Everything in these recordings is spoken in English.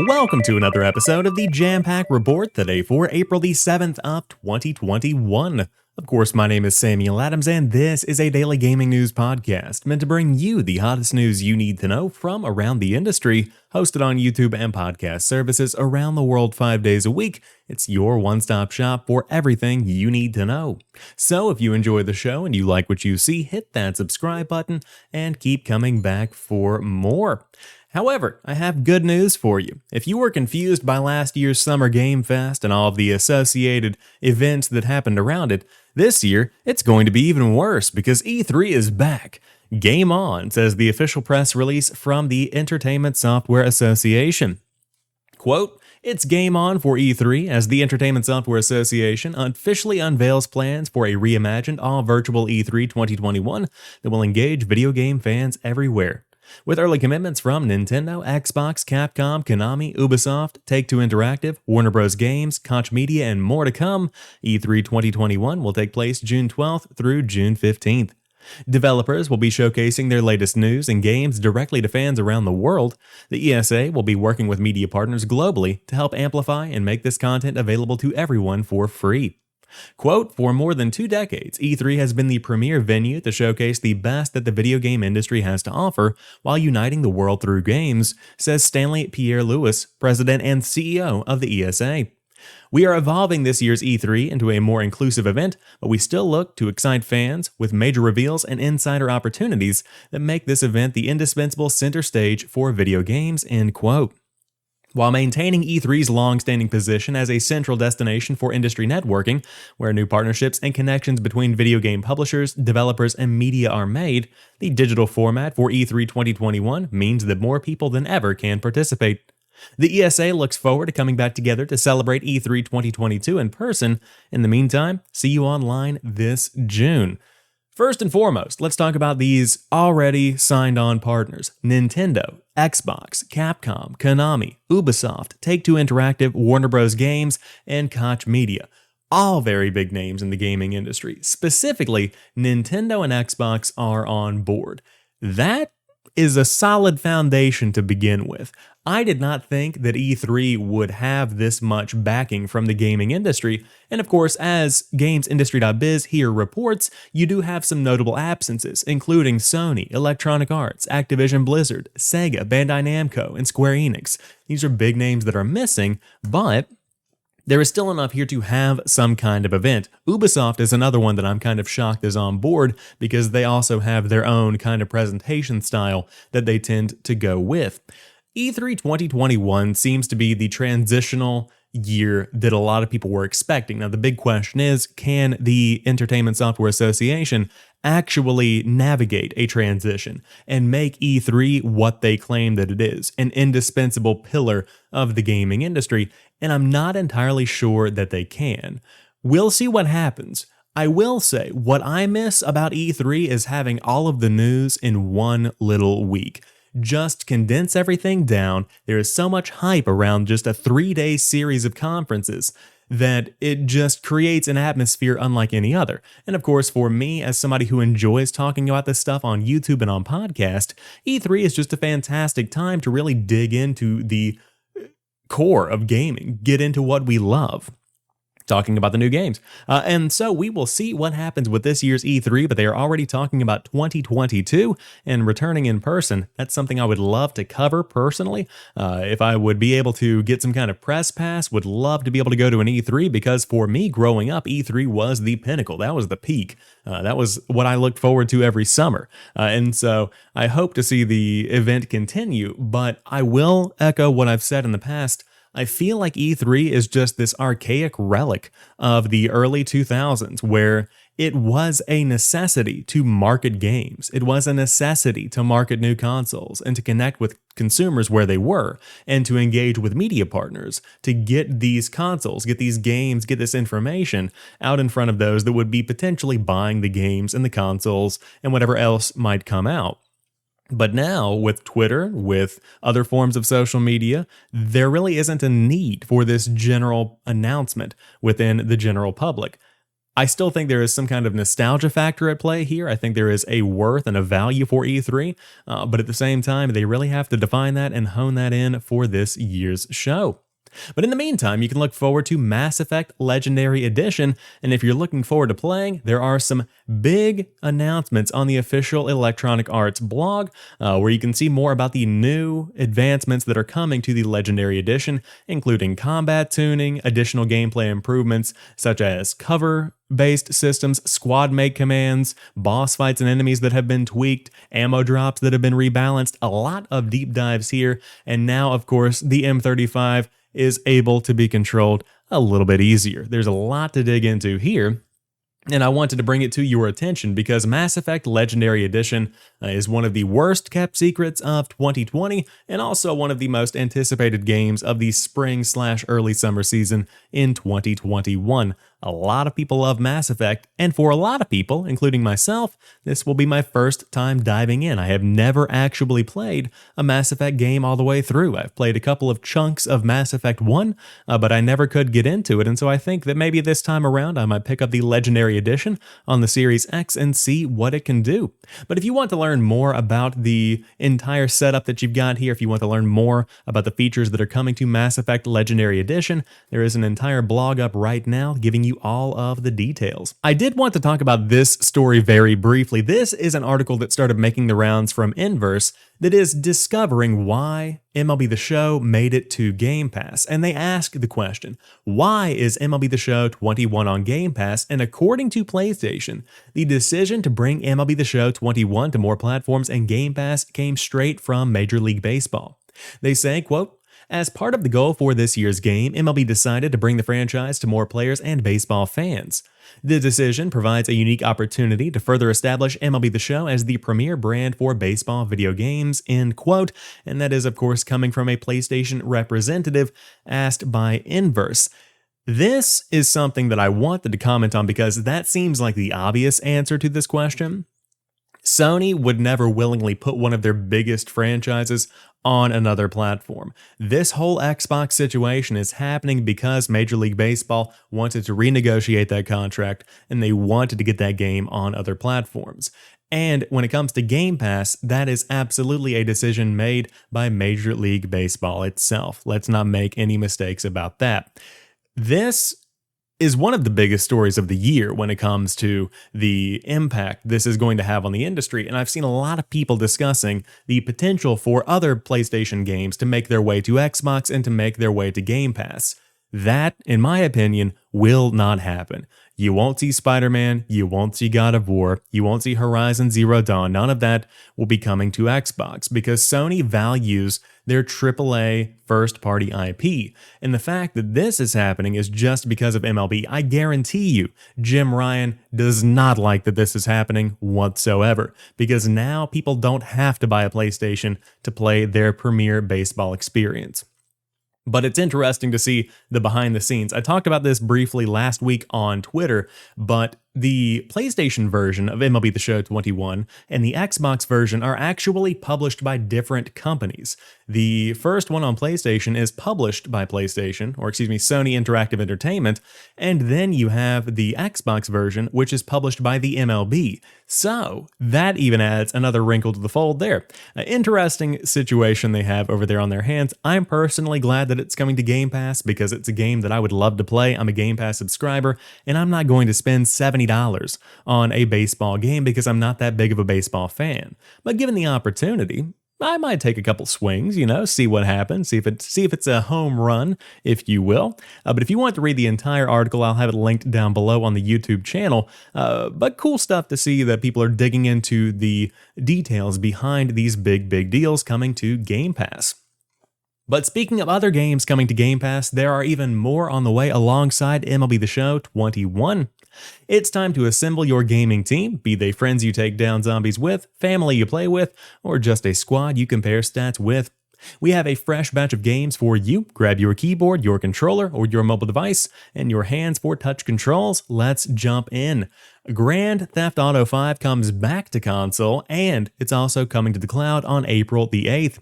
Welcome to another episode of the Jampack Report today for April the 7th of 2021. Of course, my name is Samuel Adams, and this is a daily gaming news podcast meant to bring you the hottest news you need to know from around the industry, hosted on YouTube and podcast services around the world 5 days a week. It's your one-stop shop for everything you need to know. So if you enjoy the show and you like what you see, hit that subscribe button and keep coming back for more. However, I have good news for you. If you were confused by last year's Summer Game Fest and all of the associated events that happened around it, this year it's going to be even worse because E3 is back. Game on, says the official press release from the Entertainment Software Association. Quote, "It's game on for E3 as the Entertainment Software Association officially unveils plans for a reimagined all-virtual E3 2021 that will engage video game fans everywhere. With early commitments from Nintendo, Xbox, Capcom, Konami, Ubisoft, Take-Two Interactive, Warner Bros. Games, Koch Media, and more to come, E3 2021 will take place June 12th through June 15th. Developers will be showcasing their latest news and games directly to fans around the world. The ESA will be working with media partners globally to help amplify and make this content available to everyone for free. Quote, "For more than 2 decades, E3 has been the premier venue to showcase the best that the video game industry has to offer while uniting the world through games," says Stanley Pierre-Louis, president and CEO of the ESA. "We are evolving this year's E3 into a more inclusive event, but we still look to excite fans with major reveals and insider opportunities that make this event the indispensable center stage for video games," end quote. While maintaining E3's long-standing position as a central destination for industry networking, where new partnerships and connections between video game publishers, developers, and media are made, the digital format for E3 2021 means that more people than ever can participate. The ESA looks forward to coming back together to celebrate E3 2022 in person. In the meantime, see you online this June. First and foremost, let's talk about these already signed-on partners: Nintendo, Xbox, Capcom, Konami, Ubisoft, Take-Two Interactive, Warner Bros. Games, and Koch Media. All very big names in the gaming industry. Specifically, Nintendo and Xbox are on board. That is a solid foundation to begin with. I did not think that E3 would have this much backing from the gaming industry, and of course, as GamesIndustry.biz here reports, you do have some notable absences, including Sony, Electronic Arts, Activision Blizzard, Sega, Bandai Namco, and Square Enix. These are big names that are missing, but there is still enough here to have some kind of event. Ubisoft is another one that I'm kind of shocked is on board because they also have their own kind of presentation style that they tend to go with. E3 2021 seems to be the transitional year that a lot of people were expecting. Now, the big question is, can the Entertainment Software Association actually navigate a transition and make E3 what they claim that it is, an indispensable pillar of the gaming industry? And I'm not entirely sure that they can. We'll see what happens. I will say, what I miss about E3 is having all of the news in one little week. Just condense everything down. There is so much hype around just a 3-day series of conferences that it just creates an atmosphere unlike any other. And of course, for me, as somebody who enjoys talking about this stuff on YouTube and on podcast, E3 is just a fantastic time to really dig into the core of gaming, get into what we love, talking about the new games. And so we will see what happens with this year's E3, but they are already talking about 2022 and returning in person. That's something I would love to cover personally. If I would be able to get some kind of press pass, would love to be able to go to an E3 because for me growing up, E3 was the pinnacle. That was the peak. That was what I looked forward to every summer. And so I hope to see the event continue, but I will echo what I've said in the past. I feel like E3 is just this archaic relic of the early 2000s where it was a necessity to market games. It was a necessity to market new consoles and to connect with consumers where they were and to engage with media partners to get these consoles, get these games, get this information out in front of those that would be potentially buying the games and the consoles and whatever else might come out. But now, with Twitter, with other forms of social media, there really isn't a need for this general announcement within the general public. I still think there is some kind of nostalgia factor at play here. I think there is a worth and a value for E3, but at the same time, they really have to define that and hone that in for this year's show. But in the meantime, you can look forward to Mass Effect Legendary Edition, and if you're looking forward to playing, there are some big announcements on the official Electronic Arts blog, where you can see more about the new advancements that are coming to the Legendary Edition, including combat tuning, additional gameplay improvements such as cover-based systems, squad-mate commands, boss fights and enemies that have been tweaked, ammo drops that have been rebalanced, a lot of deep dives here, and now, of course, the M35 is able to be controlled a little bit easier. There's a lot to dig into here, and I wanted to bring it to your attention because Mass Effect Legendary Edition is one of the worst kept secrets of 2020 and also one of the most anticipated games of the spring/early summer season in 2021. A lot of people love Mass Effect, and for a lot of people, including myself, this will be my first time diving in. I have never actually played a Mass Effect game all the way through. I've played a couple of chunks of Mass Effect 1, but I never could get into it, and so I think that maybe this time around I might pick up the Legendary Edition on the Series X and see what it can do. But if you want to learn more about the entire setup that you've got here, if you want to learn more about the features that are coming to Mass Effect Legendary Edition, there is an entire blog up right now giving you all of the details. I did want to talk about this story very briefly. This is an article that started making the rounds from Inverse that is discovering why MLB The Show made it to Game Pass. And they ask the question, why is MLB The Show 21 on Game Pass? And according to PlayStation, the decision to bring MLB The Show 21 to more platforms and Game Pass came straight from Major League Baseball. They say, quote, as part of the goal for this year's game, MLB decided to bring the franchise to more players and baseball fans. The decision provides a unique opportunity to further establish MLB The Show as the premier brand for baseball video games, end quote, and that is, of course, coming from a PlayStation representative asked by Inverse. This is something that I wanted to comment on because that seems like the obvious answer to this question. Sony would never willingly put one of their biggest franchises on another platform. This whole Xbox situation is happening because Major League Baseball wanted to renegotiate that contract and they wanted to get that game on other platforms. And when it comes to Game Pass, that is absolutely a decision made by Major League Baseball itself. Let's not make any mistakes about that. This is one of the biggest stories of the year when it comes to the impact this is going to have on the industry, and I've seen a lot of people discussing the potential for other PlayStation games to make their way to Xbox and to make their way to Game Pass. That, in my opinion, will not happen. You won't see Spider-Man, you won't see God of War, you won't see Horizon Zero Dawn. None of that will be coming to Xbox because Sony values their AAA first-party IP. And the fact that this is happening is just because of MLB. I guarantee you, Jim Ryan does not like that this is happening whatsoever because now people don't have to buy a PlayStation to play their premier baseball experience. But it's interesting to see the behind the scenes. I talked about this briefly last week on Twitter, but the PlayStation version of MLB The Show 21 and the Xbox version are actually published by different companies. The first one on PlayStation is published by PlayStation, or Sony Interactive Entertainment, and then you have the Xbox version, which is published by the MLB. So that even adds another wrinkle to the fold there. An interesting situation they have over there on their hands. I'm personally glad that it's coming to Game Pass because it's a game that I would love to play. I'm a Game Pass subscriber, and I'm not going to spend $70 on a baseball game because I'm not that big of a baseball fan. But given the opportunity, I might take a couple swings, see what happens, see if it's a home run, if you will. But if you want to read the entire article, I'll have it linked down below on the YouTube channel. But cool stuff to see that people are digging into the details behind these big deals coming to Game Pass. But speaking of other games coming to Game Pass, there are even more on the way alongside MLB The Show 21. It's time to assemble your gaming team, be they friends you take down zombies with, family you play with, or just a squad you compare stats with. We have a fresh batch of games for you. Grab your keyboard, your controller, or your mobile device, and your hands for touch controls. Let's jump in. Grand Theft Auto 5 comes back to console, and it's also coming to the cloud on April the 8th.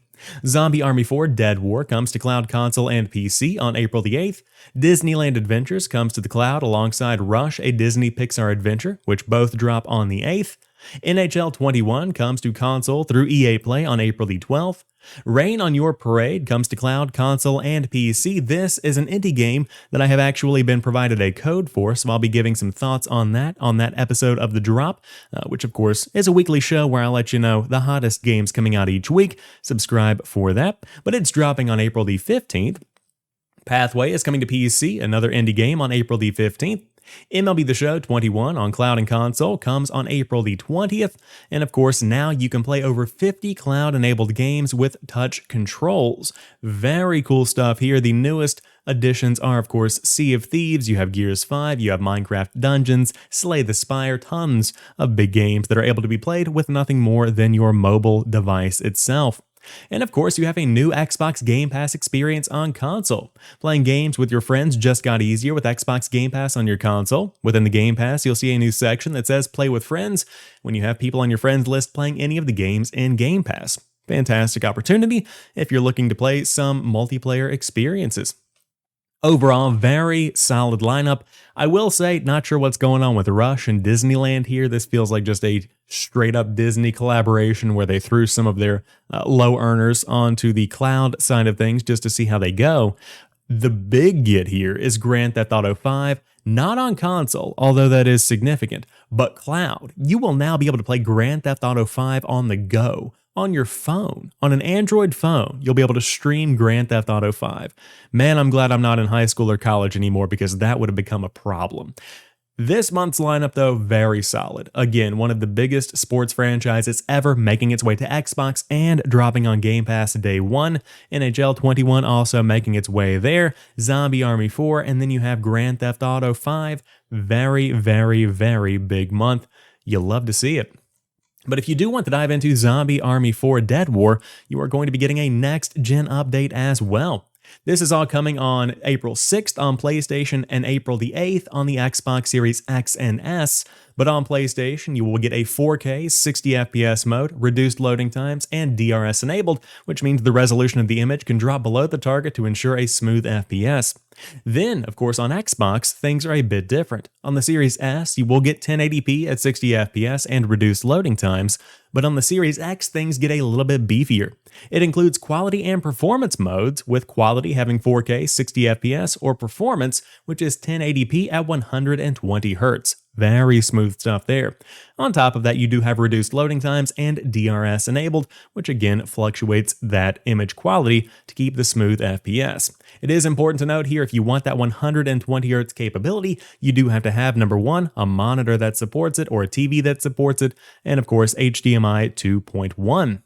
Zombie Army 4 Dead War comes to cloud, console, and PC on April the 8th. Disneyland Adventures comes to the cloud alongside Rush, a Disney Pixar adventure, which both drop on the 8th. NHL 21 comes to console through EA Play on April the 12th. Rain on Your Parade comes to cloud, console, and PC. This is an indie game that I have actually been provided a code for, so I'll be giving some thoughts on that episode of The Drop, which of course is a weekly show where I'll let you know the hottest games coming out each week. Subscribe for that, but it's dropping on April the 15th. Pathway is coming to PC, another indie game, on April the 15th. MLB The Show 21 on cloud and console comes on April the 20th, and of course now you can play over 50 cloud-enabled games with touch controls. Very cool stuff here. The newest additions are of course Sea of Thieves, you have Gears 5, you have Minecraft Dungeons, Slay the Spire, tons of big games that are able to be played with nothing more than your mobile device itself. And of course, you have a new Xbox Game Pass experience on console. Playing games with your friends just got easier with Xbox Game Pass on your console. Within the Game Pass, you'll see a new section that says Play with Friends when you have people on your friends list playing any of the games in Game Pass. Fantastic opportunity if you're looking to play some multiplayer experiences. Overall, very solid lineup. I will say, not sure what's going on with Rush and Disneyland here. This feels like just a straight-up Disney collaboration where they threw some of their low earners onto the cloud side of things just to see how they go. The big get here is Grand Theft Auto 5, not on console, although that is significant, but cloud. You will now be able to play Grand Theft Auto 5 on the go. On your phone, on an Android phone, you'll be able to stream Grand Theft Auto 5. Man, I'm glad I'm not in high school or college anymore because that would have become a problem. This month's lineup, though, very solid. Again, one of the biggest sports franchises ever making its way to Xbox and dropping on Game Pass day one. NHL 21 also making its way there. Zombie Army 4, and then you have Grand Theft Auto 5. Very, very, very big month. You'll love to see it. But if you do want to dive into Zombie Army 4 Dead War, you are going to be getting a next-gen update as well. This is all coming on April 6th on PlayStation and April the 8th on the Xbox Series X and S. But on PlayStation, you will get a 4K 60 FPS mode, reduced loading times, and DRS enabled, which means the resolution of the image can drop below the target to ensure a smooth FPS. Then, of course, on Xbox, things are a bit different. On the Series S, you will get 1080p at 60 FPS and reduced loading times, but on the Series X, things get a little bit beefier. It includes quality and performance modes, with quality having 4K 60 FPS or performance, which is 1080p at 120 Hz. Very smooth stuff there. On top of that, you do have reduced loading times and DRS enabled, which again fluctuates that image quality to keep the smooth FPS. It is important to note here, if you want that 120 Hz capability, you do have to have, number one, a monitor that supports it or a TV that supports it, and of course HDMI 2.1.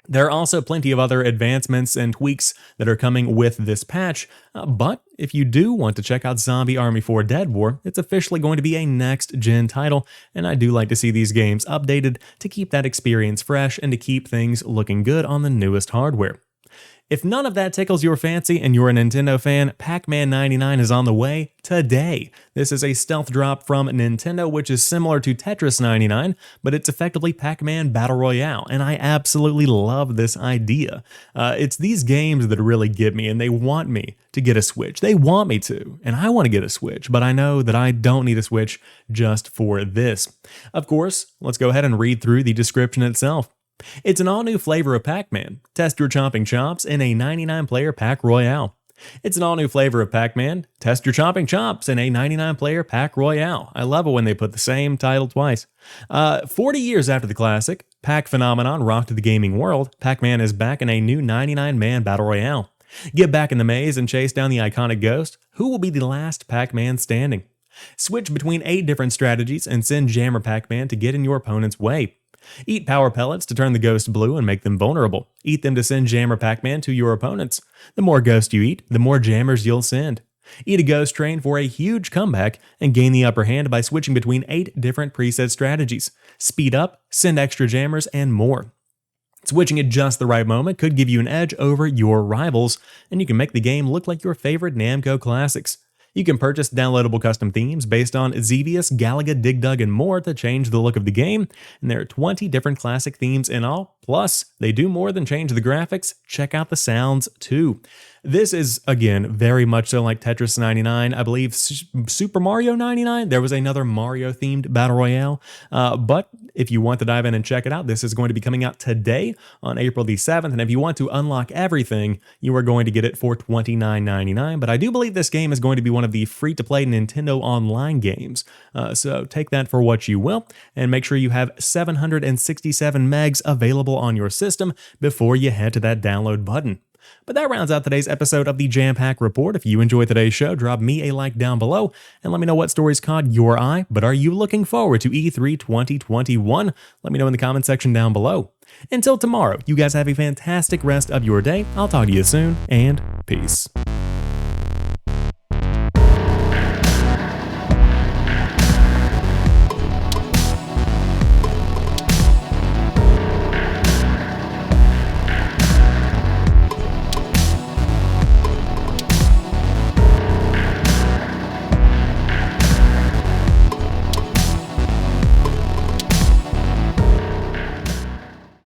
There are also plenty of other advancements and tweaks that are coming with this patch, but if you do want to check out Zombie Army 4 Dead War, it's officially going to be a next-gen title, and I do like to see these games updated to keep that experience fresh and to keep things looking good on the newest hardware. If none of that tickles your fancy and you're a Nintendo fan, Pac-Man 99 is on the way today. This is a stealth drop from Nintendo, which is similar to Tetris 99, but it's effectively Pac-Man Battle Royale, and I absolutely love this idea. It's these games that really get me, and they want me to get a Switch. They want me to, and I want to get a Switch, but I know that I don't need a Switch just for this. Of course, let's go ahead and read through the description itself. It's an all-new flavor of Pac-Man. Test your chomping chops in a 99-player Pac Royale. It's an all-new flavor of Pac-Man. Test your chomping chops in a 99-player Pac Royale. I love it when they put the same title twice. 40 years after the classic Pac phenomenon rocked the gaming world, Pac-Man is back in a new 99-man Battle Royale. Get back in the maze and chase down the iconic ghost. Who will be the last Pac-Man standing? Switch between 8 different strategies and send Jammer Pac-Man to get in your opponent's way. Eat power pellets to turn the ghost blue and make them vulnerable. Eat them to send Jammer Pac-Man to your opponents. The more ghosts you eat, the more jammers you'll send. Eat a ghost train for a huge comeback and gain the upper hand by switching between 8 different preset strategies. Speed up, send extra jammers, and more. Switching at just the right moment could give you an edge over your rivals, and you can make the game look like your favorite Namco classics. You can purchase downloadable custom themes based on Xevious, Galaga, Dig Dug, and more to change the look of the game, and there are 20 different classic themes in all, Plus, they do more than change the graphics, check out the sounds too. This is, again, very much so like Tetris 99. I believe Super Mario 99, there was another Mario-themed Battle Royale. But if you want to dive in and check it out, this is going to be coming out today on April the 7th. And if you want to unlock everything, you are going to get it for $29.99. But I do believe this game is going to be one of the free-to-play Nintendo Online games. So take that for what you will, and make sure you have 767 megs available on your system before you head to that download button. But that rounds out today's episode of the Jampack Report. If you enjoyed today's show, drop me a like down below and let me know what stories caught your eye. But are you looking forward to E3 2021? Let me know in the comment section down below. Until tomorrow, you guys have a fantastic rest of your day. I'll talk to you soon, and peace.